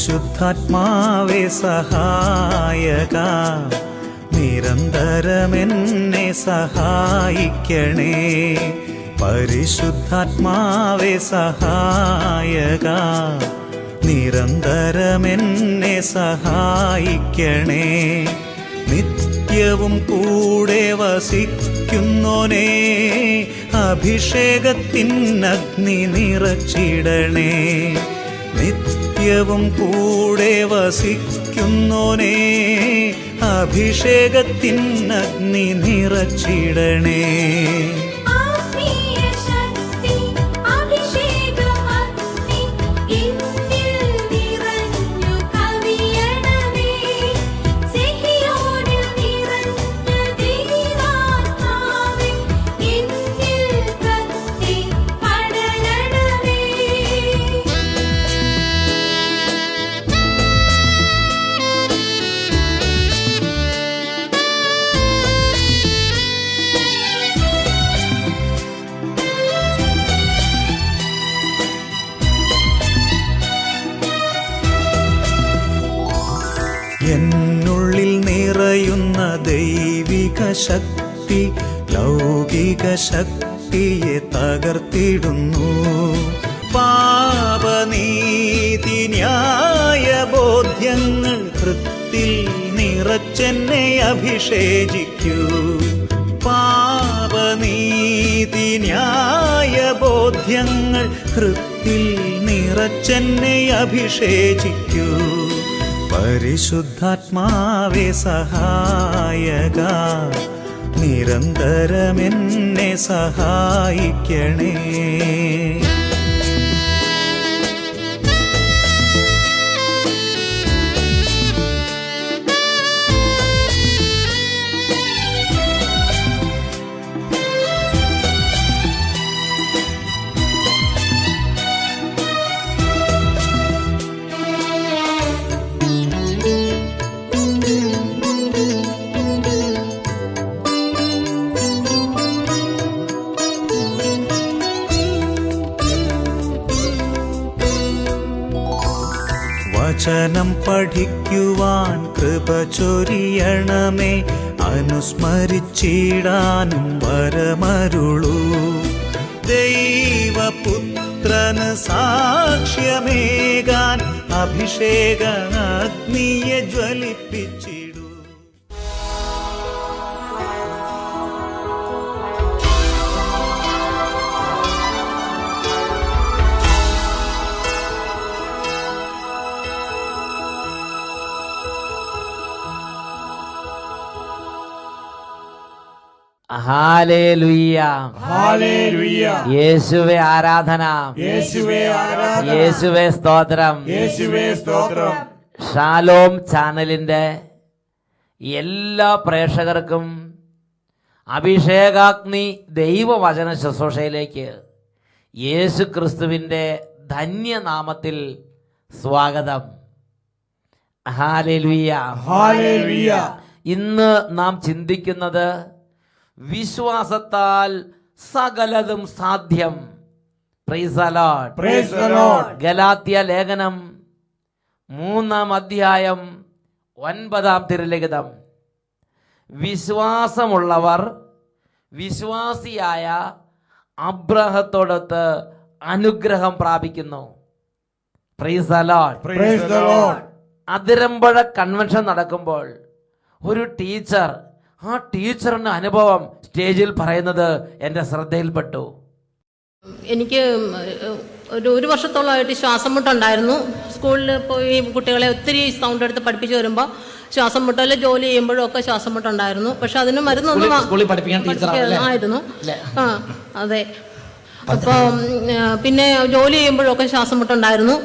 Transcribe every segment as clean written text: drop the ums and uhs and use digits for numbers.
പരിശുദ്ധാത്മാവേ സഹായക, നിരന്തരമെന്നെ സഹായിക്കണേ. പരിശുദ്ധാത്മാവേ സഹായക, നിരന്തരമെന്നെ സഹായിക്കണേ. നിത്യവും കൂടെ വസിക്കുന്നോനേ, അഭിഷേകത്തിനഗ്നി നിറച്ചിടണേ. നിത്യവും കൂടെ വസിക്കുന്നോനേ, അഭിഷേകത്തിനഗ്നി നിറച്ചിടണേ. എന്നുള്ളിൽ നിറയുന്ന ദൈവിക ശക്തി ലൗകിക ശക്തിയെ തകർത്തിടുന്നു. പാപനീതി ന്യായ ബോധ്യങ്ങൾ ഹൃത്തിൽ നിറച്ചെന്നെ അഭിഷേചിക്കൂ. പാപനീതി ന്യായ ബോധ്യങ്ങൾ ഹൃത്തിൽ നിറച്ചെന്നെ അഭിഷേചിക്കൂ. പരിശുദ്ധാത്മാവേ സഹായക, നിരന്തരമെന്നെ സഹായിക്കണേ. വചനം പഠിക്കുവാൻ കൃപ ചൊരിയണമേ, അനുസ്മരിച്ചിടാനും വരമരുളൂ. ദൈവപുത്രന് സാക്ഷ്യമേകാൻ അഭിഷേക അഗ്നിയെ ജ്വലിപ്പിച്ചിടൂ. Hallelujah, hallelujah. യേശുവേ ആരാധന, യേശുവേ ആരാധന, യേശുവേ സ്തോത്രം, യേശുവേ സ്തോത്രം. ഷാലോം ചാനലിന്റെ എല്ലാ പ്രേക്ഷകർക്കും അഭിഷേകാഗ്നി ദൈവവചന ശുശ്രൂഷയിലേക്ക് യേശു ക്രിസ്തുവിന്റെ ധന്യനാമത്തിൽ സ്വാഗതം. Hallelujah, hallelujah. ഇന്ന് നാം ചിന്തിക്കുന്നത് വിശ്വാസത്താൽ സകലതും സാധ്യം. Praise the lord, praise the lord. ഗലാത്യ ലേഖനം 3-ാം അധ്യായം 9-ാം തിരുലിഖിതം. വിശ്വാസമുള്ളവർ വിശ്വാസിയായ അബ്രഹത്തോടൊത്ത് അനുഗ്രഹം പ്രാപിക്കുന്നു. Price the lord, praise the Lord. Athirampuzha convention നടക്കുമ്പോൾ ഒരു ടീച്ചർ, ആ ടീച്ചറിന്റെ അനുഭവം സ്റ്റേജിൽ പറയുന്നത് എൻ്റെ ശ്രദ്ധയിൽപ്പെട്ടു. എനിക്ക് ഒരു വർഷത്തോളമായിട്ട് ശ്വാസം മുട്ടുണ്ടായിരുന്നു. സ്കൂളിൽ പോയി കുട്ടികളെ ഒത്തിരി സൗണ്ട് എടുത്ത് പഠിപ്പിച്ചു വരുമ്പോൾ ശ്വാസം മുട്ടൽ, ജോലി ചെയ്യുമ്പോഴും ഒക്കെ ശ്വാസം മുട്ടുണ്ടായിരുന്നു. പക്ഷെ അതിന് മരുന്നൊന്നും ആയിരുന്നു. ആ അതെ. അപ്പോൾ പിന്നെ ജോലി ചെയ്യുമ്പോഴൊക്കെ ശ്വാസം മുട്ടുണ്ടായിരുന്നു.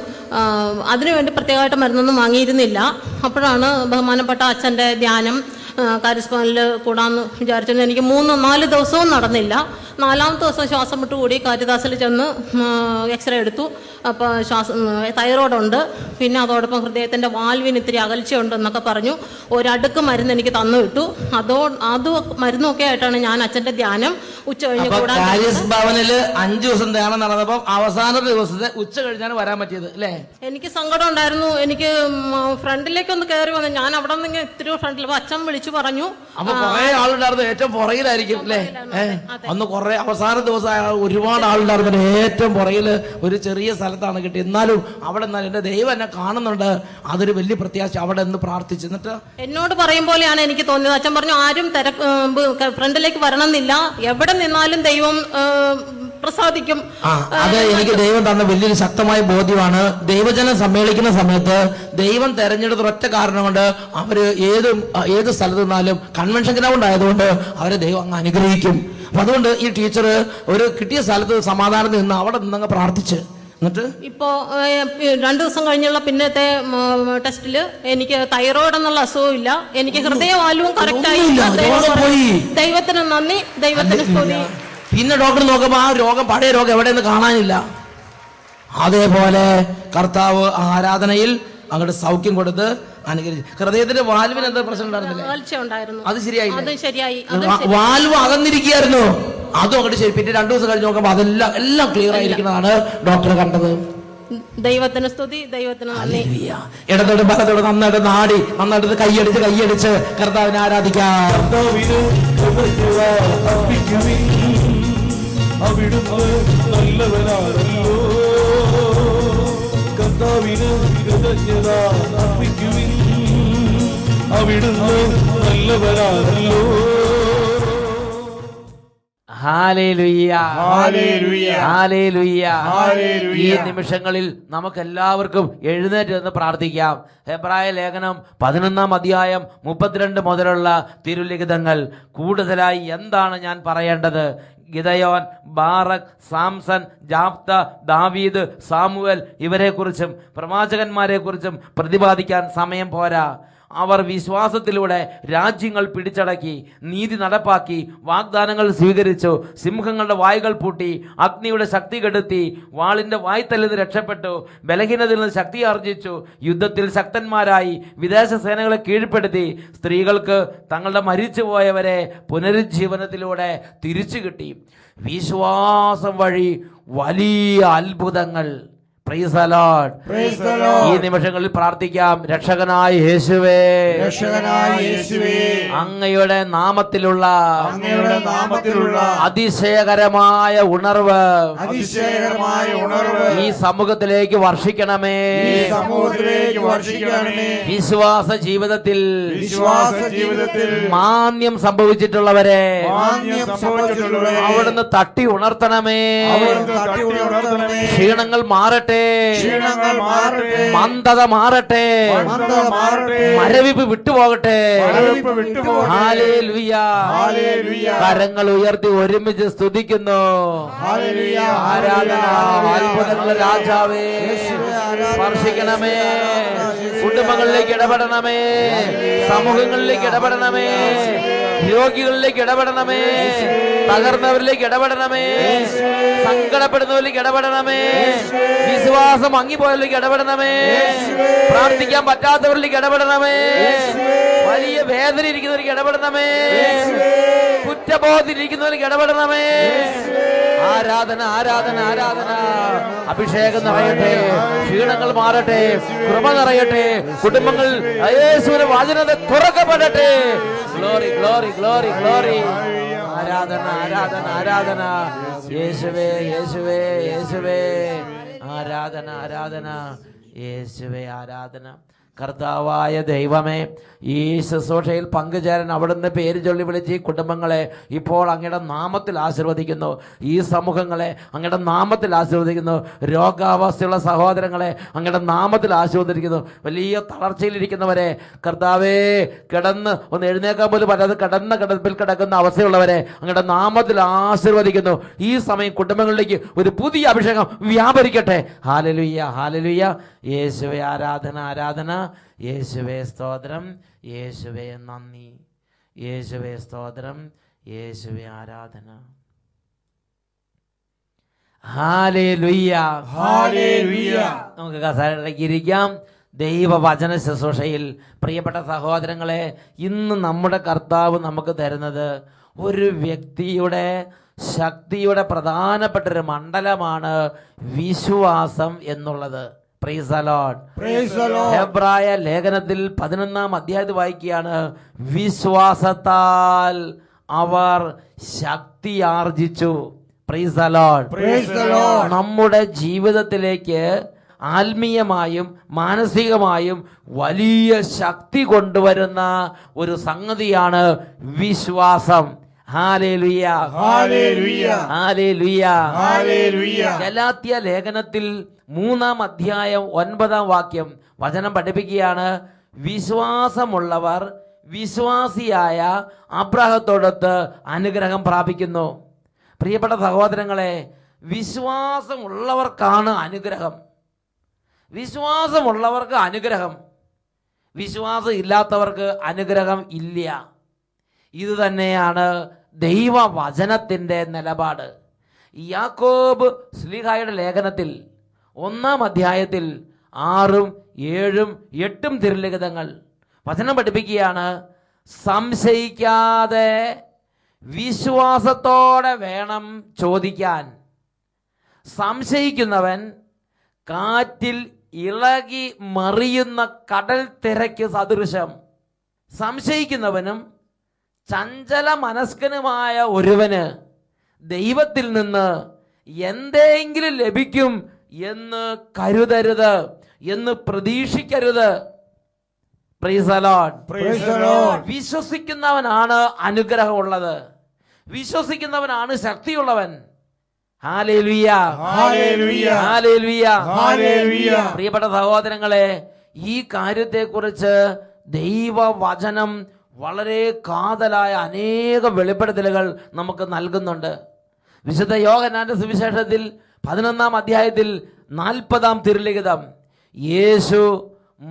അതിനുവേണ്ടി പ്രത്യേകമായിട്ട് മരുന്നൊന്നും വാങ്ങിയിരുന്നില്ല. അപ്പോഴാണ് ബഹുമാനപ്പെട്ട അച്ഛൻ്റെ ധ്യാനം കാരിസ്മാനിൽ കൂടാമെന്ന് വിചാരിച്ചിരുന്നു. എനിക്ക് 3-4 ദിവസവും നടന്നില്ല. 4ാമത്തെ ദിവസം ശ്വാസം മുട്ട് കൂടി കാരിദാസിൽ ചെന്ന് എക്സ്റേ എടുത്തു. അപ്പോൾ തൈറോയ്ഡുണ്ട്, പിന്നെ അതോടൊപ്പം ഹൃദയത്തിൻ്റെ വാൽവിന് ഇത്തിരി അകൽച്ചയുണ്ട് എന്നൊക്കെ പറഞ്ഞു. ഒരടുക്ക് മരുന്ന് എനിക്ക് തന്നു വിട്ടു. അത് മരുന്നൊക്കെ ആയിട്ടാണ് ഞാൻ അച്ഛൻ്റെ ധ്യാനം ഉച്ച കഴിഞ്ഞ് കൂടാൻ. ഭവനില് 5 ദിവസം ധ്യാനം നടന്നപ്പോൾ അവസാന ദിവസത്തെ ഉച്ച കഴിഞ്ഞാണ് വരാൻ പറ്റിയത് അല്ലേ? എനിക്ക് സങ്കടം ഉണ്ടായിരുന്നു. എനിക്ക് ഫ്രണ്ടിലേക്ക് ഒന്ന് കയറി വന്നു. ഞാൻ അവിടെ നിന്ന് ഇത്തിരി ഫ്രണ്ടിൽ അച്ഛൻ വിളിച്ചു പറഞ്ഞു. അപ്പൊ കുറെ ആളുണ്ടായിരുന്നു, ഏറ്റവും പുറകിലായിരിക്കും അല്ലേ? അന്ന് കുറെ അവസാന ദിവസം ഒരുപാട് ആളുണ്ടായിരുന്നു. ഏറ്റവും പുറകില് ഒരു ചെറിയ സ്ഥലത്താണ് കിട്ടിയത്. എന്നാലും അവിടെ എന്റെ ദൈവം എന്നെ കാണുന്നുണ്ട്, അതൊരു വലിയ പ്രത്യാശ. അവിടെ നിന്ന് പ്രാർത്ഥിച്ചു. എന്നിട്ട് എന്നോട് പറയും പോലെയാണ് എനിക്ക് തോന്നിയത്. അച്ഛൻ പറഞ്ഞു ആരും ഫ്രണ്ടിലേക്ക് വരണമെന്നില്ല, എവിടെ നിന്നാലും ദൈവം പ്രസാദിക്കും. അത് എനിക്ക് ദൈവം തന്ന വലിയൊരു ശക്തമായ ബോധ്യമാണ്. ദൈവജനം സമ്മേളിക്കുന്ന സമയത്ത് ദൈവം തെരഞ്ഞെടുത്ത ഒറ്റ കാരണം കൊണ്ട് അവര് ഏത് സ്ഥലത്ത് നിന്നാലും കൺവെൻഷൻ ഗ്രൗണ്ട് ആയതുകൊണ്ട് അവരെ ദൈവം അങ്ങ് അനുഗ്രഹിക്കും. അപ്പൊ അതുകൊണ്ട് ഈ ടീച്ചർ ഒരു കിട്ടിയ സ്ഥലത്ത് സമാധാനത്തിൽ നിന്ന് അവിടെ നിന്നങ്ങ് പ്രാർത്ഥിച്ച്. എന്നിട്ട് ഇപ്പോ 2 ദിവസം കഴിഞ്ഞുള്ള പിന്നത്തെ ടെസ്റ്റില് എനിക്ക് തൈറോയ്ഡ് എന്നുള്ള അസുഖം ഇല്ല. എനിക്ക് ഹൃദയവാൽവും കറക്റ്റായി. ദൈവത്തിന് നന്ദി, ദൈവത്തിന് സ്തുതി. പിന്നെ ഡോക്ടർ നോക്കുമ്പോ ആ രോഗം, പഴയ രോഗം എവിടെയെന്ന് കാണാനില്ല. അതേപോലെ കർത്താവ് ആരാധനയിൽ അങ്ങോട്ട് സൗഖ്യം കൊടുത്ത് അനുകരിച്ചു. ഹൃദയത്തിന്റെ വാൽവിന് എന്താ പ്രശ്നം ഉണ്ടായിരുന്നില്ല, അത് ശരിയായി. വാൽവ് അകന്നിരിക്കുകയായിരുന്നു, അതും അങ്ങോട്ട് ശരി. പിന്നെ 2 ദിവസം കഴിഞ്ഞ് നോക്കുമ്പോ എല്ലാം ക്ലിയർ ആയിരിക്കുന്നതാണ് ഡോക്ടർ കണ്ടത്. ദൈവത്തിന് സ്തുതി, ദൈവത്തിന് നന്ദി. ഇടത്തോട് വലത്തോട് നന്നായിട്ട് കൈയടിച്ച് കർത്താവിനെ ആരാധിക്കാം. അവിടുന്ന് നല്ലവനാണല്ലോ, കർത്താവിന് കൃതജ്ഞത അർപ്പിക്കുവിൻ. അവിടുന്ന് നല്ലവനാണല്ലോ. ഈ നിമിഷങ്ങളിൽ നമുക്ക് എല്ലാവർക്കും എഴുന്നേറ്റ് നിന്ന് പ്രാർത്ഥിക്കാം. ഹെബ്രായ ലേഖനം 11-ാം അധ്യായം 32 മുതലുള്ള തിരുലിഖിതങ്ങൾ. കൂടുതലായി എന്താണ് ഞാൻ പറയേണ്ടത്? ഗിദയോൻ, ബാറക്, സാംസൺ, ജാഫ്ത, ദാവീദ്, സാമുവേൽ ഇവരെക്കുറിച്ചും പ്രവാചകന്മാരെക്കുറിച്ചും പ്രതിപാദിക്കാൻ സമയം പോരാ. അവർ വിശ്വാസത്തിലൂടെ രാജ്യങ്ങൾ പിടിച്ചടക്കി, നീതി നടപ്പാക്കി, വാഗ്ദാനങ്ങൾ സ്വീകരിച്ചു, സിംഹങ്ങളുടെ വായ്കൾ പൂട്ടി, അഗ്നിയുടെ ശക്തി കെടുത്തി, വാളിന്റെ വായ്ത്തലിൽ നിന്ന് രക്ഷപ്പെട്ടു, ബലഹീനതയിൽ നിന്ന് ശക്തി ആർജിച്ചു, യുദ്ധത്തിൽ ശക്തന്മാരായി, വിദേശ സേനകളെ കീഴ്പ്പെടുത്തി, സ്ത്രീകൾക്ക് തങ്ങളുടെ മരിച്ചുപോയവരെ പുനരുജ്ജീവനത്തിലൂടെ തിരിച്ചു കിട്ടി. വിശ്വാസം വഴി വലിയ അത്ഭുതങ്ങൾ. Price the Lord. ഈ നിമിഷങ്ങളിൽ പ്രാർത്ഥിക്കാം. രക്ഷകനായ യേശുവേ, അങ്ങയുടെ നാമത്തിലുള്ള അതിശയകരമായ ഉണർവ് ഈ സമൂഹത്തിലേക്ക് വർഷിക്കണമേ. വിശ്വാസ ജീവിതത്തിൽ മാന്യം സംഭവിച്ചിട്ടുള്ളവരെ അവിടുന്ന് തട്ടി ഉണർത്തണമേ. ക്ഷീണങ്ങൾ മാറട്ടെ, മന്ദത മാറട്ടെ, മരവിപ്പ് വിട്ടുപോകട്ടെ. ഹല്ലേലൂയ. കരങ്ങൾ ഉയർത്തി ഒരുമിച്ച് സ്തുതിക്കുന്നു. ആരാധന. അത്ഭുതങ്ങളുടെ രാജാവേ, സ്പർശിക്കണമേ, കുടുംബങ്ങളിലേക്ക് ഇടപെടണമേ, സമൂഹങ്ങളിലേക്ക് ഇടപെടണമേ, രോഗികളിലേക്ക് ഇടപെടണമേ, തകർന്നവരിലേക്ക് ഇടപെടണമേ, സങ്കടപ്പെടുന്നവരിലേക്ക് ഇടപെടണമേ, വിശ്വാസം മങ്ങിപ്പോയവരിലേക്ക് ഇടപെടണമേ, പ്രാർത്ഥിക്കാൻ പറ്റാത്തവരിലേക്ക് ഇടപെടണമേ, വലിയ വേദന ഇരിക്കുന്നവർക്ക് ഇടപെടണമേ, കുറ്റബോധത്തിലിരിക്കുന്നവർക്ക് ഇടപെടണമേ. ആരാധന, ആരാധന, ആരാധന. അഭിഷേകം നിറയട്ടെ, ക്ഷീണങ്ങൾ മാറട്ടെ, കൃപ നിറയട്ടെ, കുടുംബങ്ങൾ യേശുവിന്റെ വചനത തുറക്കപ്പെടട്ടെ. Glory, glory, glory, glory. ആരാധന, ആരാധന, ആരാധന. യേശുവേ, യേശുവേ, യേശുവേ. ആരാധന, ആരാധന. യേശുവേ, ആരാധന. കർത്താവായ ദൈവമേ, ഈ ശുശ്രൂഷയിൽ പങ്കുചേരാൻ അവിടുന്ന് പേര് ചൊല്ലി വിളിച്ച് ഈ കുടുംബങ്ങളെ ഇപ്പോൾ അങ്ങയുടെ നാമത്തിൽ ആശീർവദിക്കുന്നു. ഈ സമൂഹങ്ങളെ അങ്ങയുടെ നാമത്തിൽ ആശീർവദിക്കുന്നു. രോഗാവസ്ഥയുള്ള സഹോദരങ്ങളെ അങ്ങയുടെ നാമത്തിൽ ആശീർവദിക്കുന്നു. വലിയ തളർച്ചയിലിരിക്കുന്നവരെ കർത്താവേ, കിടന്ന് ഒന്ന് എഴുന്നേക്കാൻ പോലും പറ്റാതെ കിടപ്പിൽ കിടക്കുന്ന അവസ്ഥയുള്ളവരെ അങ്ങയുടെ നാമത്തിൽ ആശീർവദിക്കുന്നു. ഈ സമയം കുടുംബങ്ങളിലേക്ക് ഒരു പുതിയ അഭിഷേകം വ്യാപരിക്കട്ടെ. Hallelujah, hallelujah. യേശുവേ ആരാധന, ആരാധന. യേശുവേ സ്തോത്രം, യേശുവേ നന്ദി. യേശുവേ സ്തോത്രം, യേശുവേ ആരാധന. Hallelujah, hallelujah. നമുക്ക് കസേരയിലേക്ക് ഇരിക്കാം. ദൈവവചന ശുശ്രൂഷയിൽ പ്രിയപ്പെട്ട സഹോദരങ്ങളെ, ഇന്ന് നമ്മുടെ കർത്താവ് നമുക്ക് തരുന്നത് ഒരു വ്യക്തിയുടെ ശക്തിയുടെ പ്രധാനപ്പെട്ട ഒരു മണ്ഡലമാണ് വിശ്വാസം എന്നുള്ളത്. Praise the lord. Praise the lord. ഹെബ്രായ ലേഖനത്തിൽ 11-ാം അധ്യായത്തിൽ വായിക്കുകയാണ്, വിശ്വാസത്താൽ അവർ ശക്തി ആർജിച്ചു. Praise the lord. Praise the lord. നമ്മുടെ ജീവിതത്തിലേക്ക് ആത്മീയമായും മാനസികമായും വലിയ ശക്തി കൊണ്ടുവരുന്ന ഒരു സംഗതിയാണ് വിശ്വാസം. Hallelujah, hallelujah, hallelujah, hallelujah. Galatia ലേഖനത്തിൽ 3-ാം അധ്യായം 9-ാം വാക്യം വചനം പഠിപ്പിക്കുകയാണ്, വിശ്വാസമുള്ളവർ വിശ്വാസിയായ അബ്രാഹത്തോടൊത്ത് അനുഗ്രഹം പ്രാപിക്കുന്നു. പ്രിയപ്പെട്ട സഹോദരങ്ങളെ, വിശ്വാസമുള്ളവർക്കാണ് അനുഗ്രഹം. വിശ്വാസമുള്ളവർക്ക് അനുഗ്രഹം, വിശ്വാസം ഇല്ലാത്തവർക്ക് അനുഗ്രഹം ഇല്ല. ഇത് തന്നെയാണ് ദൈവവചനത്തിൻ്റെ നിലപാട്. യാക്കോബ് ശ്ലീഹായുടെ ലേഖനത്തിൽ 1-ാം അധ്യായത്തിൽ 6, 7, 8 തിരുലിഖിതങ്ങൾ വചനം പഠിപ്പിക്കുകയാണ്, സംശയിക്കാതെ വിശ്വാസത്തോടെ വേണം ചോദിക്കാൻ. സംശയിക്കുന്നവൻ കാറ്റിൽ ഇളകി മറിയുന്ന കടൽ തിരക്ക് സദൃശം. സംശയിക്കുന്നവനും ചഞ്ചല മനസ്കനുമായ ഒരുവന് ദൈവത്തിൽ നിന്ന് എന്തെങ്കിലും ലഭിക്കും എന്ന് കരുതരുത്, എന്ന് പ്രതീക്ഷിക്കരുത്. Praise the lord. Praise the lord. വിശ്വസിക്കുന്നവനാണ് അനുഗ്രഹമുള്ളത്, വിശ്വസിക്കുന്നവനാണ് ശക്തിയുള്ളവൻ. Hallelujah, hallelujah, hallelujah, hallelujah. പ്രിയപ്പെട്ട സഹോദരങ്ങളെ, ഈ കാര്യത്തെക്കുറിച്ച് ദൈവവചനം വളരെ കാതലായ അനേക വെളിപ്പെടുത്തലുകൾ നമുക്ക് നൽകുന്നുണ്ട്. വിശുദ്ധ യോഹന്നാന്റെ സുവിശേഷത്തിൽ 11-ാം അധ്യായത്തിൽ 40-ാം തിരുലിഖിതം, യേശു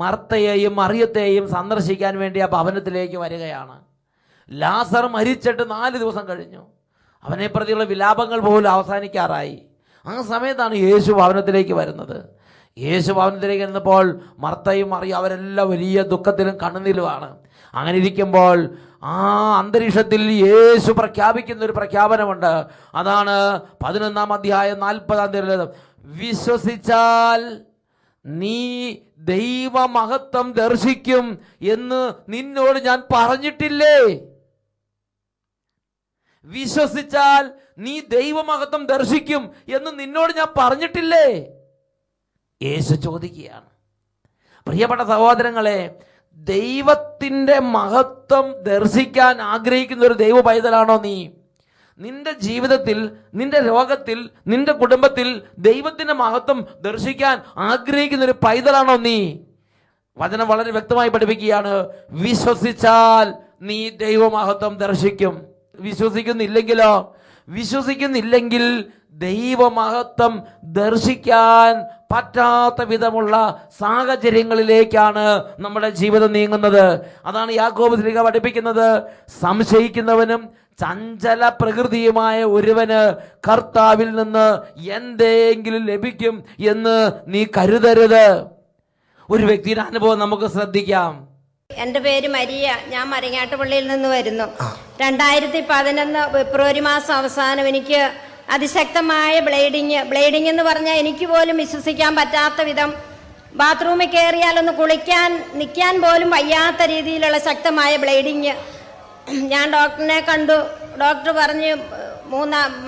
മർത്തയെയും മറിയത്തെയും സന്ദർശിക്കാൻ വേണ്ടി ആ ഭവനത്തിലേക്ക് വരികയാണ്. ലാസർ മരിച്ചിട്ട് 4 ദിവസം കഴിഞ്ഞു. അവനെ പ്രതിയുള്ള വിലാപങ്ങൾ പോലും അവസാനിക്കാറായി. ആ സമയത്താണ് യേശു ഭവനത്തിലേക്ക് വരുന്നത്. യേശു ഭവനത്തിലേക്ക് വരുന്നപ്പോൾ മർത്തയും മറിയും അവരെല്ലാം വലിയ ദുഃഖത്തിലും കണ്ണുനീരുമാണ്. അങ്ങനെ ഇരിക്കുമ്പോൾ ആ അന്തരീക്ഷത്തിൽ യേശു പ്രഖ്യാപിക്കുന്ന ഒരു പ്രഖ്യാപനമുണ്ട്. അതാണ് 11-ാം അധ്യായം 40-ാം തിരുലിഖിതം, വിശ്വസിച്ചാൽ നീ ദൈവമഹത്വം ദർശിക്കും എന്ന് നിന്നോട് ഞാൻ പറഞ്ഞിട്ടില്ലേ? വിശ്വസിച്ചാൽ നീ ദൈവമഹത്വം ദർശിക്കും എന്ന് നിന്നോട് ഞാൻ പറഞ്ഞിട്ടില്ലേ? യേശു ചോദിക്കുകയാണ്. പ്രിയപ്പെട്ട സഹോദരങ്ങളെ, ദൈവത്തിൻ്റെ മഹത്വം ദർശിക്കാൻ ആഗ്രഹിക്കുന്ന ഒരു ദൈവ പൈതലാണോ നീ? നിന്റെ ജീവിതത്തിൽ, നിന്റെ രോഗത്തിൽ, നിന്റെ കുടുംബത്തിൽ ദൈവത്തിൻ്റെ മഹത്വം ദർശിക്കാൻ ആഗ്രഹിക്കുന്ന ഒരു പൈതലാണോ നീ? വചനം വളരെ വ്യക്തമായി പഠിപ്പിക്കുകയാണ്, വിശ്വസിച്ചാൽ നീ ദൈവമഹത്വം ദർശിക്കും. വിശ്വസിക്കുന്നില്ലെങ്കിലോ? വിശ്വസിക്കുന്നില്ലെങ്കിൽ ദൈവമഹത്വം ദർശിക്കാൻ പറ്റാത്ത വിധമുള്ള സാഹചര്യങ്ങളിലേക്കാണ് നമ്മുടെ ജീവിതം നീങ്ങുന്നത്. അതാണ് യാക്കോബ് ശ്ലീഹ പഠിപ്പിക്കുന്നത്, സംശയിക്കുന്നവനും ചഞ്ചല പ്രകൃതിയുമായ ഒരുവന് കർത്താവിൽ നിന്ന് എന്തെങ്കിലും ലഭിക്കും എന്ന് നീ കരുതരുത്. ഒരു വ്യക്തിയുടെ അനുഭവം നമുക്ക് ശ്രദ്ധിക്കാം. എൻ്റെ പേര് മരിയ. ഞാൻ മരങ്ങാട്ടുപള്ളിയിൽ നിന്ന് വരുന്നു. 2011 ഫെബ്രുവരി മാസം അവസാനം എനിക്ക് അതിശക്തമായ ബ്ലീഡിങ് എന്ന് പറഞ്ഞാൽ എനിക്ക് പോലും വിശ്വസിക്കാൻ പറ്റാത്ത വിധം ബാത്റൂമിൽ കയറിയാലൊന്ന് കുളിക്കാൻ നിൽക്കാൻ പോലും വയ്യാത്ത രീതിയിലുള്ള ശക്തമായ ബ്ലീഡിങ്. ഞാൻ ഡോക്ടറിനെ കണ്ടു. ഡോക്ടർ പറഞ്ഞ്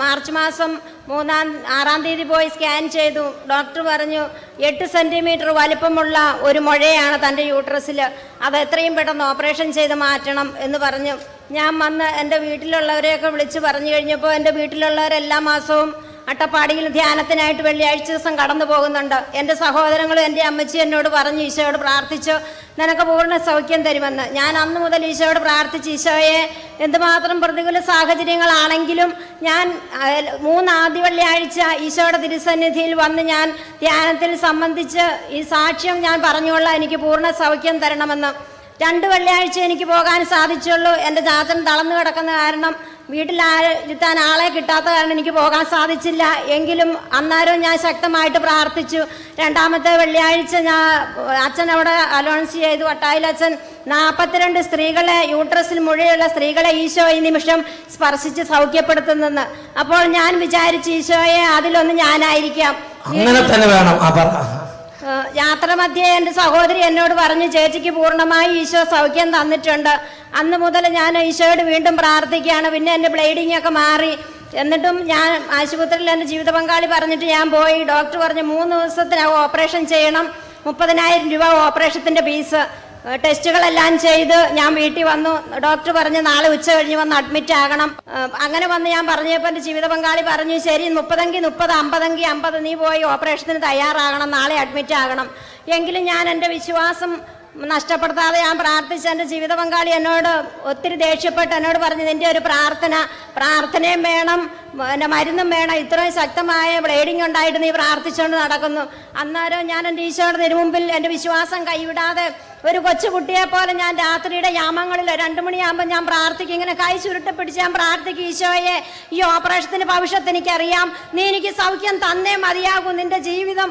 മാർച്ച് മാസം 6-ാം തീയതി പോയി സ്കാൻ ചെയ്തു. ഡോക്ടർ പറഞ്ഞു 8 സെന്റിമീറ്റർ വലിപ്പമുള്ള ഒരു മുഴയാണ് തൻ്റെ യൂട്രസിൽ, അത് എത്രയും പെട്ടെന്ന് ഓപ്പറേഷൻ ചെയ്ത് മാറ്റണം എന്ന് പറഞ്ഞു. ഞാൻ വന്ന് എൻ്റെ വീട്ടിലുള്ളവരെയൊക്കെ വിളിച്ച് പറഞ്ഞു കഴിഞ്ഞപ്പോൾ എൻ്റെ വീട്ടിലുള്ളവരെല്ലാ മാസവും അട്ടപ്പാടിയിൽ ധ്യാനത്തിനായിട്ട് വെള്ളിയാഴ്ച ദിവസം കടന്നു പോകുന്നുണ്ട്. എൻ്റെ സഹോദരങ്ങളും എൻ്റെ അമ്മച്ചി എന്നോട് പറഞ്ഞു, ഈശോയോട് പ്രാർത്ഥിച്ചു നിനക്ക് പൂർണ്ണ സൗഖ്യം തരുമെന്ന്. ഞാൻ അന്ന് മുതൽ ഈശോയോട് പ്രാർത്ഥിച്ച്, ഈശോയെ എന്തുമാത്രം പ്രതികൂല സാഹചര്യങ്ങളാണെങ്കിലും ഞാൻ 3 ആദ്യ വെള്ളിയാഴ്ച ഈശോയുടെ തിരുസന്നിധിയിൽ വന്ന് ഞാൻ ധ്യാനത്തിൽ സംബന്ധിച്ച് ഈ സാക്ഷ്യം ഞാൻ പറഞ്ഞുകൊള്ളാം, എനിക്ക് പൂർണ്ണ സൗഖ്യം തരണമെന്ന്. 2 വെള്ളിയാഴ്ച എനിക്ക് പോകാൻ സാധിച്ചുള്ളൂ. എൻ്റെ ചാച്ചൻ തളർന്നു കിടക്കുന്ന കാരണം വീട്ടിലിരുത്താൻ ആളെ കിട്ടാത്ത കാരണം എനിക്ക് പോകാൻ സാധിച്ചില്ല. എങ്കിലും അന്നേരം ഞാൻ ശക്തമായിട്ട് പ്രാർത്ഥിച്ചു. 2ാമത്തെ വെള്ളിയാഴ്ച അച്ഛൻ അവിടെ അലോൺസ് ചെയ്തു, വട്ടായിലച്ഛൻ 42 സ്ത്രീകളെ, യൂട്രസിൽ മുഴയുള്ള സ്ത്രീകളെ ഈശോ ഈ നിമിഷം സ്പർശിച്ച് സൗഖ്യപ്പെടുത്തുന്നെന്ന്. അപ്പോൾ ഞാൻ വിചാരിച്ചു, ഈശോയെ അതിലൊന്ന് ഞാനായിരിക്കാം. അങ്ങനെ തന്നെ വേണം. യാത്ര മധ്യേ എൻ്റെ സഹോദരി എന്നോട് പറഞ്ഞു, ചേച്ചിക്ക് പൂർണ്ണമായി ഈശോ സൗഖ്യം തന്നിട്ടുണ്ട്. അന്ന് മുതൽ ഞാൻ ഈശോയോട് വീണ്ടും പ്രാർത്ഥിക്കുകയാണ്. പിന്നെ എൻ്റെ ബ്ലീഡിംഗ് ഒക്കെ മാറി. എന്നിട്ടും ഞാൻ ആശുപത്രിയിൽ എൻ്റെ ജീവിത പങ്കാളി പറഞ്ഞിട്ട് ഞാൻ പോയി. ഡോക്ടർ പറഞ്ഞു 3 ദിവസത്തിനകം ഓപ്പറേഷൻ ചെയ്യണം, 30,000 രൂപ ഓപ്പറേഷത്തിൻ്റെ ഫീസ്. ടെസ്റ്റുകളെല്ലാം ചെയ്ത് ഞാൻ വീട്ടിൽ വന്നു. ഡോക്ടർ പറഞ്ഞു നാളെ ഉച്ച കഴിഞ്ഞ് വന്ന് അഡ്മിറ്റ് ആകണം. അങ്ങനെ വന്ന് ഞാൻ പറഞ്ഞപ്പോൾ എൻ്റെ ജീവിത പങ്കാളി പറഞ്ഞു, ശരി 30 50 50 നീ പോയി ഓപ്പറേഷത്തിന് തയ്യാറാകണം, നാളെ അഡ്മിറ്റ് ആകണം. എങ്കിലും ഞാൻ എൻ്റെ വിശ്വാസം നഷ്ടപ്പെടുത്താതെ ഞാൻ പ്രാർത്ഥിച്ച എൻ്റെ ജീവിത പങ്കാളി എന്നോട് ഒത്തിരി ദേഷ്യപ്പെട്ട് എന്നോട് പറഞ്ഞു, നിന്റെ ഒരു പ്രാർത്ഥനയും വേണം, മരുന്നും വേണം, ഇത്രയും ശക്തമായ ബ്ലീഡിംഗ് ഉണ്ടായിട്ട് നീ പ്രാർത്ഥിച്ചുകൊണ്ട് നടക്കുന്നു. അന്നേരം ഞാൻ എൻ്റെ ഈശോയുടെ തിരുമുമ്പിൽ എൻ്റെ വിശ്വാസം കൈവിടാതെ ഒരു കൊച്ചുകുട്ടിയെ പോലെ ഞാൻ രാത്രിയുടെ യാമങ്ങളിൽ 2 മണിയാകുമ്പോൾ ഞാൻ പ്രാർത്ഥിക്കും. ഇങ്ങനെ കൈ ചുരുട്ടപ്പിടിച്ച് ഞാൻ പ്രാർത്ഥിക്കും, ഈശോയെ ഈ ഓപ്പറേഷത്തിന്റെ ഭവിഷ്യത്ത് എനിക്കറിയാം, നീ എനിക്ക് സൗഖ്യം തന്നേ മതിയാകും. നിന്റെ ജീവിതം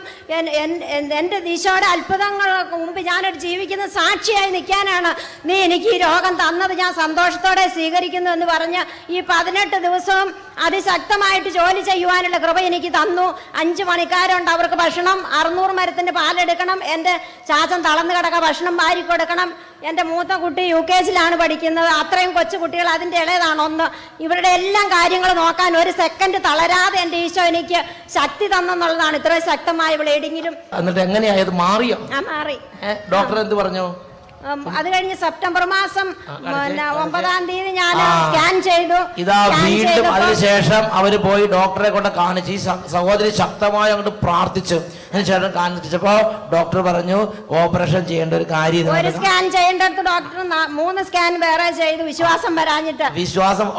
എൻ്റെ ഈശോയുടെ അത്ഭുതങ്ങൾക്ക് മുമ്പ് ഞാനൊരു ജീവിക്കുന്ന സാക്ഷിയായി നിൽക്കാനാണ് നീ എനിക്ക് ഈ രോഗം തന്നത്, ഞാൻ സന്തോഷത്തോടെ സ്വീകരിക്കുന്നു എന്ന് പറഞ്ഞ് ഈ 18 ദിവസവും അതിശക്തമായിട്ട് ജോലി ചെയ്യുവാനുള്ള കൃപ എനിക്ക് തന്നു. 5 പണിക്കാരുണ്ട്, അവർക്ക് ഭക്ഷണം 600 മരത്തിന്റെ പാലെടുക്കണം, എൻ്റെ ചാച്ചൻ തളർന്നു കിടക്ക ഭക്ഷണം വാരി കൊടുക്കണം. എൻ്റെ മൂത്ത കുട്ടി UKGയിലാണ് പഠിക്കുന്നത്. അത്രയും കൊച്ചു കുട്ടികൾ, അതിൻ്റെ ഇളയതാണ് 1. ഇവരുടെ എല്ലാം കാര്യങ്ങൾ നോക്കാൻ 1 സെക്കൻഡ് തളരാതെ എൻ്റെ ഈശോ എനിക്ക് ശക്തി തന്നെന്നുള്ളതാണ്. ഇത്രയും ശക്തമായ ബ്ലീഡിങ്ങിലും. എന്നിട്ട് എങ്ങനെയായത്? മാറിയോ? മാറി. ഡോക്ടർ എന്ത് പറഞ്ഞു? അത് കഴിഞ്ഞ് സെപ്റ്റംബർ മാസം 9-ാം തീയതി ഞാൻ സ്കാൻ ചെയ്തു. ഇതാ വീണ്ടും അതിനുശേഷം അവര് പോയി ഡോക്ടറെ കൊണ്ട് കാണിച്ചു. ഈ സഹോദരി ശക്തമായി അങ്ങോട്ട് പ്രാർത്ഥിച്ചു. അതിനുശേഷം കാണിച്ചപ്പോ ഡോക്ടർ പറഞ്ഞു ഓപ്പറേഷൻ ചെയ്യേണ്ട ഒരു കാര്യം. ഒരു സ്കാൻ ചെയ്യേണ്ടടുത്ത് ഡോക്ടർ 3 സ്കാൻ വേറെ ചെയ്തു, വിശ്വാസം വരാഞ്ഞിട്ട്.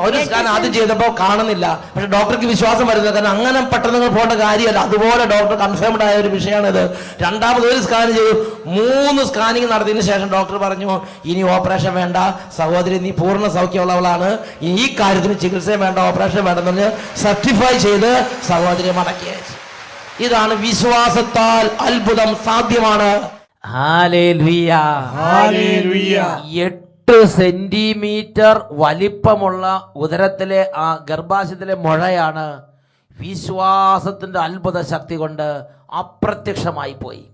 ഒരു സ്കാൻ ആദ്യം ചെയ്തപ്പോ കാണുന്നില്ല, പക്ഷെ ഡോക്ടർക്ക് വിശ്വാസം വരുന്നത്. കാരണം അങ്ങനെ പെട്ടെന്ന് പോകേണ്ട കാര്യമല്ല. അതുപോലെ ഡോക്ടർ കൺഫേംഡ് ആയ ഒരു വിഷയമാണിത്. 2ാമത് ഒരു സ്കാൻ ചെയ്തു, 3 സ്കാനിങ് നടത്തിയതിനു ശേഷം ഡോക്ടർ പറഞ്ഞു ഇനി ഓപ്പറേഷൻ വേണ്ട, സഹോദരി നീ പൂർണ്ണ സൗഖ്യമുള്ളവളാണ്, ഈ കാര്യത്തിന് ചികിത്സയും വേണ്ട, ഓപ്പറേഷൻ വേണ്ടെന്ന് സർട്ടിഫൈ ചെയ്ത് സഹോദരി മടക്കി അയച്ചു. ഇതാണ് വിശ്വാസത്താൽ അത്ഭുതം സാധ്യമാണ്. 8 സെന്റിമീറ്റർ വലിപ്പമുള്ള ഉദരത്തിലെ ആ ഗർഭാശയത്തിലെ മുഴയാണ് വിശ്വാസത്തിന്റെ അത്ഭുത ശക്തി കൊണ്ട് അപ്രത്യക്ഷമായി പോയി.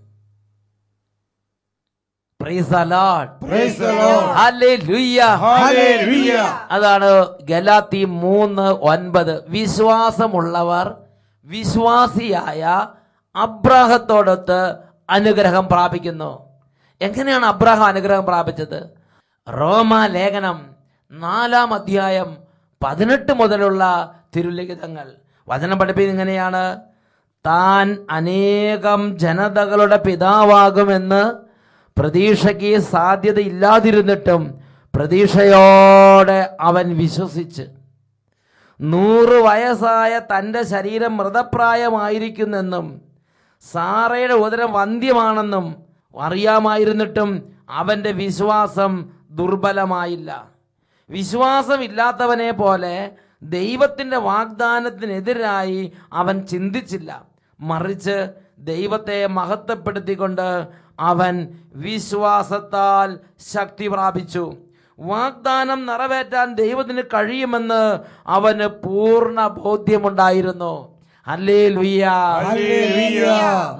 അതാണ് ഗലാത്തി 3:9. വിശ്വാസമുള്ളവർ വിശ്വാസിയായ അബ്രാഹത്തോടൊത്ത് അനുഗ്രഹം പ്രാപിക്കുന്നു. എങ്ങനെയാണ് അബ്രാഹാം അനുഗ്രഹം പ്രാപിച്ചത്? റോമാലേഖനം 4-ാം അധ്യായം 18 മുതലുള്ള തിരുലിഖിതങ്ങൾ വചനം പഠിപ്പിക്കുന്നത് ഇങ്ങനെയാണ്: താൻ അനേകം ജനതകളുടെ പിതാവാകുമെന്ന് പ്രതീക്ഷയ്ക്ക് സാധ്യതയില്ലാതിരുന്നിട്ടും പ്രതീക്ഷയോടെ അവൻ വിശ്വസിച്ച് 100 വയസ്സായ തൻ്റെ ശരീരം മൃതപ്രായമായിരിക്കുന്നെന്നും സാറയുടെ ഉദരം വന്ധ്യമാണെന്നും അറിയാമായിരുന്നിട്ടും അവൻ്റെ വിശ്വാസം ദുർബലമായില്ല. വിശ്വാസമില്ലാത്തവനെ പോലെ ദൈവത്തിൻ്റെ വാഗ്ദാനത്തിനെതിരായി അവൻ ചിന്തിച്ചില്ല, മറിച്ച് ദൈവത്തെ മഹത്വപ്പെടുത്തിക്കൊണ്ട് അവൻ വിശ്വാസത്താൽ ശക്തി പ്രാപിച്ചു. വാഗ്ദാനം നിറവേറ്റാൻ ദൈവത്തിന് കഴിയുമെന്ന് അവന് പൂർണ്ണ ബോധ്യമുണ്ടായിരുന്നു. ഹല്ലേലൂയ.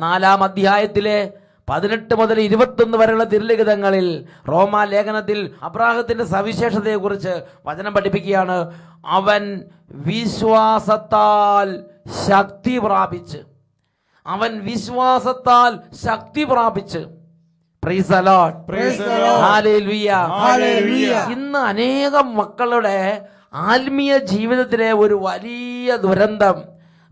4-ാം അധ്യായത്തിലെ 18 മുതൽ 21 വരെയുള്ള തിരുലിഖിതങ്ങളിൽ റോമാലേഖനത്തിൽ അബ്രാഹത്തിന്റെ സവിശേഷതയെക്കുറിച്ച് വചനം പഠിപ്പിക്കുകയാണ്. അവൻ വിശ്വാസത്താൽ ശക്തി പ്രാപിച്ച് Praise the Lord. Hallelujah. ഇന്ന് അനേകം മക്കളുടെ ആത്മീയ ജീവിതത്തിലെ ഒരു വലിയ ദുരന്തം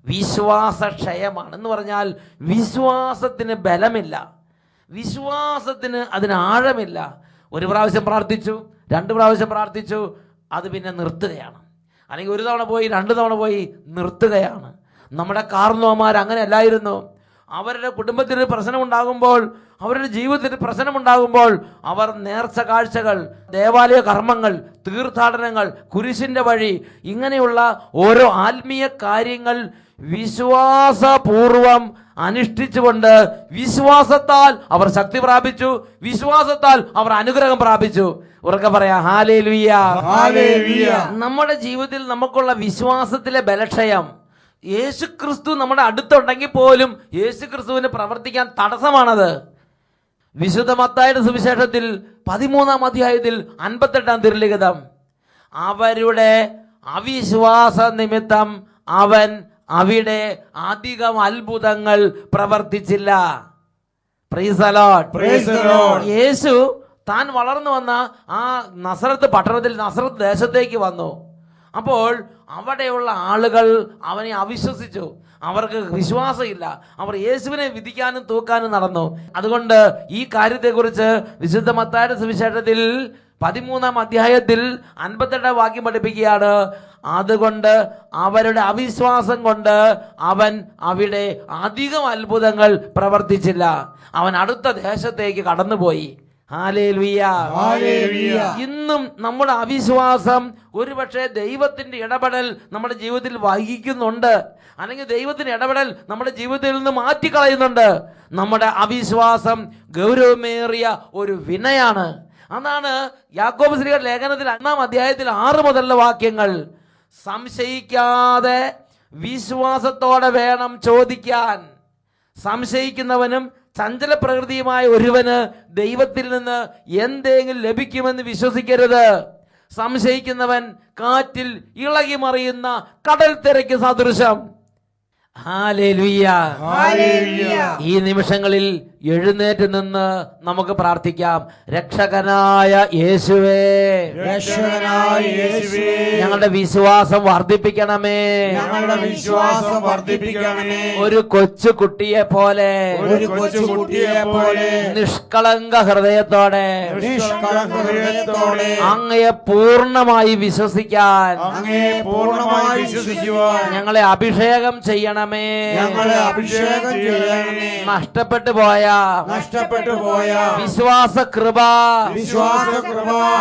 വിശ്വാസക്ഷയമാണ്. എന്ന് പറഞ്ഞാൽ വിശ്വാസത്തിന് ബലമില്ല, വിശ്വാസത്തിന് അതിന് ആഴമില്ല. 1 പ്രാവശ്യം പ്രാർത്ഥിച്ചു, 2 പ്രാവശ്യം പ്രാർത്ഥിച്ചു, അത് പിന്നെ നിർത്തുകയാണ്. അല്ലെങ്കിൽ 1 തവണ പോയി, 2 തവണ പോയി, നിർത്തുകയാണ്. നമ്മുടെ കാർന്നോമാർ അങ്ങനെ അല്ലായിരുന്നു. അവരുടെ കുടുംബത്തിൽ പ്രശ്നം ഉണ്ടാകുമ്പോൾ അവരുടെ ജീവിതത്തിൽ പ്രശ്നമുണ്ടാകുമ്പോൾ അവർ നേർച്ച കാഴ്ചകൾ, ദേവാലയ കർമ്മങ്ങൾ, തീർത്ഥാടനങ്ങൾ, കുരിശിൻ്റെ വഴി, ഇങ്ങനെയുള്ള ഓരോ ആത്മീയ കാര്യങ്ങൾ വിശ്വാസപൂർവം അനുഷ്ഠിച്ചുകൊണ്ട് വിശ്വാസത്താൽ അവർ ശക്തി പ്രാപിച്ചു, വിശ്വാസത്താൽ അവർ അനുഗ്രഹം പ്രാപിച്ചു. ഉറക്കെ പറയാ ഹല്ലേലൂയ. നമ്മുടെ ജീവിതത്തിൽ നമുക്കുള്ള വിശ്വാസത്തിലെ ബലക്ഷയം, യേശുക്രിസ്തു നമ്മുടെ അടുത്തുണ്ടെങ്കിൽ പോലും യേശുക്രിസ്തുവിന് പ്രവർത്തിക്കാൻ തടസ്സമാണത്. വിശുദ്ധ മത്തായിയുടെ സുവിശേഷത്തിൽ 13-ാം അധ്യായത്തിൽ 58-ാം തിരുലിഖിതം, അവരുടെ അവിശ്വാസ നിമിത്തം അവൻ അവിടെ അധികം അത്ഭുതങ്ങൾ പ്രവർത്തിച്ചില്ല. Praise the lord. യേശു താൻ വളർന്നു വന്ന ആ നസറത്ത് പട്ടണത്തിൽ, നസറത്ത് ദേശത്തേക്ക് വന്നു. അപ്പോൾ അവിടെയുള്ള ആളുകൾ അവനെ അവിശ്വസിച്ചു. അവർക്ക് വിശ്വാസമില്ല. അവർ യേശുവിനെ വിധിക്കാനും തൂക്കാനും നടന്നു. അതുകൊണ്ട് ഈ കാര്യത്തെക്കുറിച്ച് വിശുദ്ധ മത്തായിയുടെ സുവിശേഷത്തിൽ 13-ാം അധ്യായത്തിൽ 58-ാം വാക്യം പഠിപ്പിക്കുകയാണ്. അതുകൊണ്ട് അവരുടെ അവിശ്വാസം കൊണ്ട് അവൻ അവിടെ അധികം അത്ഭുതങ്ങൾ പ്രവർത്തിച്ചില്ല. അവൻ അടുത്ത ദേശത്തേക്ക് കടന്നുപോയി. ഹല്ലേലൂയ. ഇന്നും നമ്മുടെ അവിശ്വാസം ഒരുപക്ഷെ ദൈവത്തിന്റെ ഇടപെടൽ നമ്മുടെ ജീവിതത്തിൽ വഹിക്കുന്നുണ്ട്, അല്ലെങ്കിൽ ദൈവത്തിന്റെ ഇടപെടൽ നമ്മുടെ ജീവിതത്തിൽ നിന്ന് മാറ്റിക്കളയുന്നുണ്ട്. നമ്മുടെ അവിശ്വാസം ഗൗരവമേറിയ ഒരു വിനയാണ്. അതാണ് യാക്കോബ് ശ്ലീഹയുടെ ലേഖനത്തിൽ 1-ാം അധ്യായത്തിൽ 6 മുതലുള്ള വാക്യങ്ങൾ. സംശയിക്കാതെ വിശ്വാസത്തോടെ വേണം ചോദിക്കാൻ. സംശയിക്കുന്നവനും ചഞ്ചല പ്രകൃതിയുമായ ഒരുവന് ദൈവത്തിൽ നിന്ന് എന്തെങ്കിലും ലഭിക്കുമെന്ന് വിശ്വസിക്കരുത്. സംശയിക്കുന്നവൻ കാറ്റിൽ ഇളകി മറിയുന്ന കടൽ തിരക്ക് സദൃശം. ഹല്ലേലൂയ. ഈ നിമിഷങ്ങളിൽ എഴുന്നേറ്റ് നിന്ന് നമുക്ക് പ്രാർത്ഥിക്കാം. രക്ഷകനായ യേശുവേ, ഞങ്ങളുടെ വിശ്വാസം വർദ്ധിപ്പിക്കണമേ. ഒരു കൊച്ചു കുട്ടിയെ പോലെ നിഷ്കളങ്ക ഹൃദയത്തോടെ അങ്ങയെ പൂർണ്ണമായി വിശ്വസിക്കാൻ ഞങ്ങളെ അഭിഷേകം ചെയ്യണമേ. നഷ്ടപ്പെട്ടു പോയ വിശ്വാസ കൃപ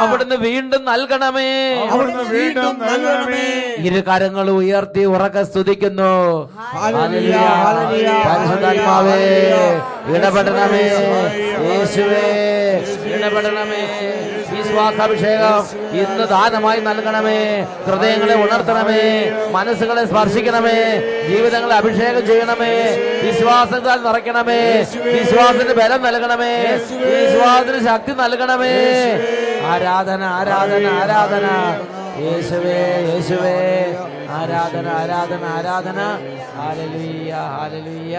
അവിടുന്ന് വീണ്ടും നൽകണമേ. ഇരു കരങ്ങൾ ഉയർത്തി ഉറക്കെ സ്തുതിക്കുന്നു. പരിശുദ്ധാത്മാവേ ഇടപെടണമേ. യേശുവേ ഇടപെടണമേ. വിശ്വാസാഭിഷേകം ഇന്ന് ദാനമായി നൽകണമേ. ഹൃദയങ്ങളെ ഉണർത്തണമേ. മനസ്സുകളെ സ്പർശിക്കണമേ. ജീവിതങ്ങളെ അഭിഷേകം ചെയ്യണമേ. വിശ്വാസത്താൽ നിറയ്ക്കണമേ. വിശ്വാസത്തിന് ബലം നൽകണമേ. വിശ്വാസത്തിന് ശക്തി നൽകണമേ. ആരാധന ആരാധന ആരാധന. യേശുവേ യേശുവേ ആരാധന ആരാധന ആരാധന. Hallelujah hallelujah.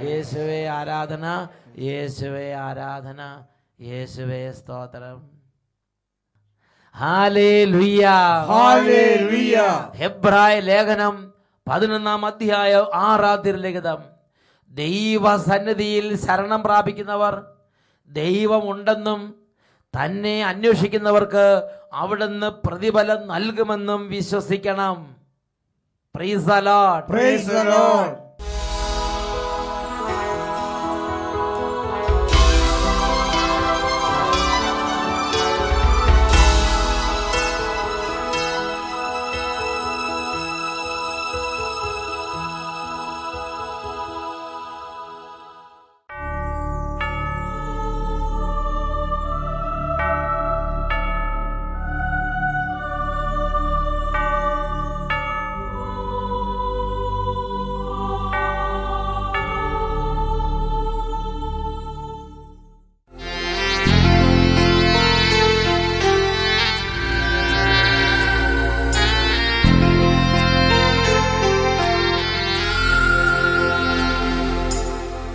യേശുവേ ആരാധന. യേശുവേ ആരാധന. യേശുവേ സ്തോത്രം. Hallelujah hallelujah. ഹെബ്രായ ലേഖനം 11-ാം അധ്യായം 6-ാം തിരുലിഖിതം. ദൈവസന്നിധിയിൽ ശരണം പ്രാപിക്കുന്നവർ ദൈവമുണ്ടെന്നും തന്നെ അന്വേഷിക്കുന്നവർക്ക് അവിടുന്ന് പ്രതിഫലം നൽകുമെന്നും വിശ്വസിക്കണം. Price the lord. Praise the Lord.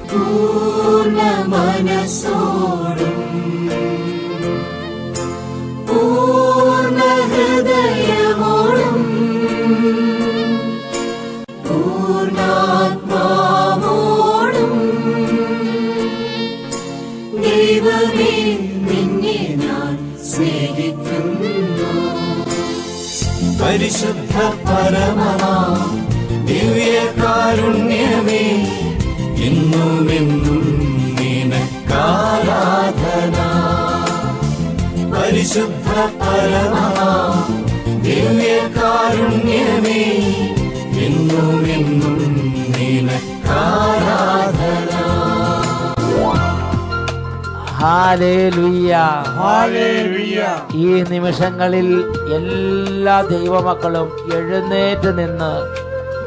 പൂർണ്ണ മനസ്സോടും പൂർണ്ണ ഹൃദയമോടും പൂർണ്ണാത്മാവോടും ദൈവമേ നിന്നെ ഞാൻ സ്നേഹിക്കുന്നു. പരിശുദ്ധ പരമമാ ദിവ്യകാരുണ്യമേ എന്നുമെന്നും നിനക്കാ പരമമാ ദിവ്യകാരുണ്യമേ എന്നും എന്നും നിനക്കാരാധന. ഹല്ലേലൂയ. ഹല്ലേലൂയ. ഈ നിമിഷങ്ങളിൽ എല്ലാ ദൈവമക്കളും എഴുന്നേറ്റ് നിന്ന്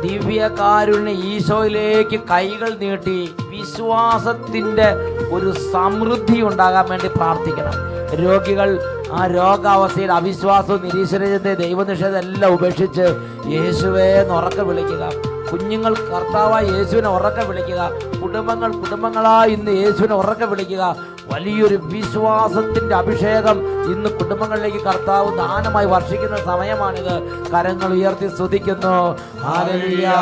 ദിവ്യകാരുണ്യ ഈശോയിലേക്ക് കൈകൾ നീട്ടി വിശ്വാസത്തിന്റെ ഒരു സമൃദ്ധി ഉണ്ടാകാൻ വേണ്ടി പ്രാർത്ഥിക്കണം. രോഗികൾ ആ രോഗാവസ്ഥയിൽ അവിശ്വാസവും നിരീശ്വരചിന്ത ദൈവനിഷേധം എല്ലാം ഉപേക്ഷിച്ച് യേശുവേ എന്ന് ഉറക്കെ വിളിക്കുക. കുഞ്ഞുങ്ങൾ കർത്താവായ യേശുവിനെ ഉറക്കെ വിളിക്കുക. കുടുംബങ്ങളായി ഇന്ന് യേശുവിനെ ഉറക്കെ വിളിക്കുക. വലിയൊരു വിശ്വാസത്തിന്റെ അഭിഷേകം ഇന്ന് കുടുംബങ്ങളിലേക്ക് കർത്താവ് ദാനമായി വർഷിക്കുന്ന സമയമാണിത്. കരങ്ങൾ ഉയർത്തി സ്തുതിക്കുന്നു. ഹല്ലേലൂയ.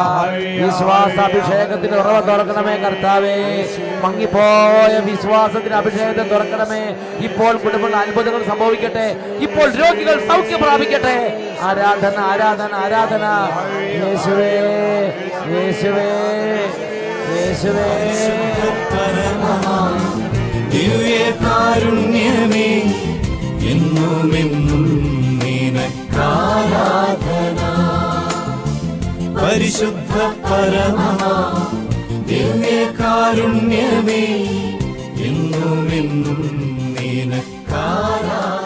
വിശ്വാസാഭിഷേകത്തിന് ഉറവ തുറക്കണമേ കർത്താവേ. മങ്ങിപ്പോയ വിശ്വാസത്തിന് അഭിഷേകത്തെ തുറക്കണമേ. ഇപ്പോൾ കുടുംബങ്ങൾ അത്ഭുതങ്ങൾ സംഭവിക്കട്ടെ. ഇപ്പോൾ രോഗികൾ സൗഖ്യം പ്രാപിക്കട്ടെ. ആരാധന ആരാധന ആരാധന. യേശുവേ യേശുവേ യേശുവേ. ദിവ്യകാരുണ്യമേ എന്നും എന്നും നിനക്കാരാധന. പരിശുദ്ധ പരമമാ ദിവ്യകാരുണ്യമേ എന്നും എന്നും നിനക്കാരാധന.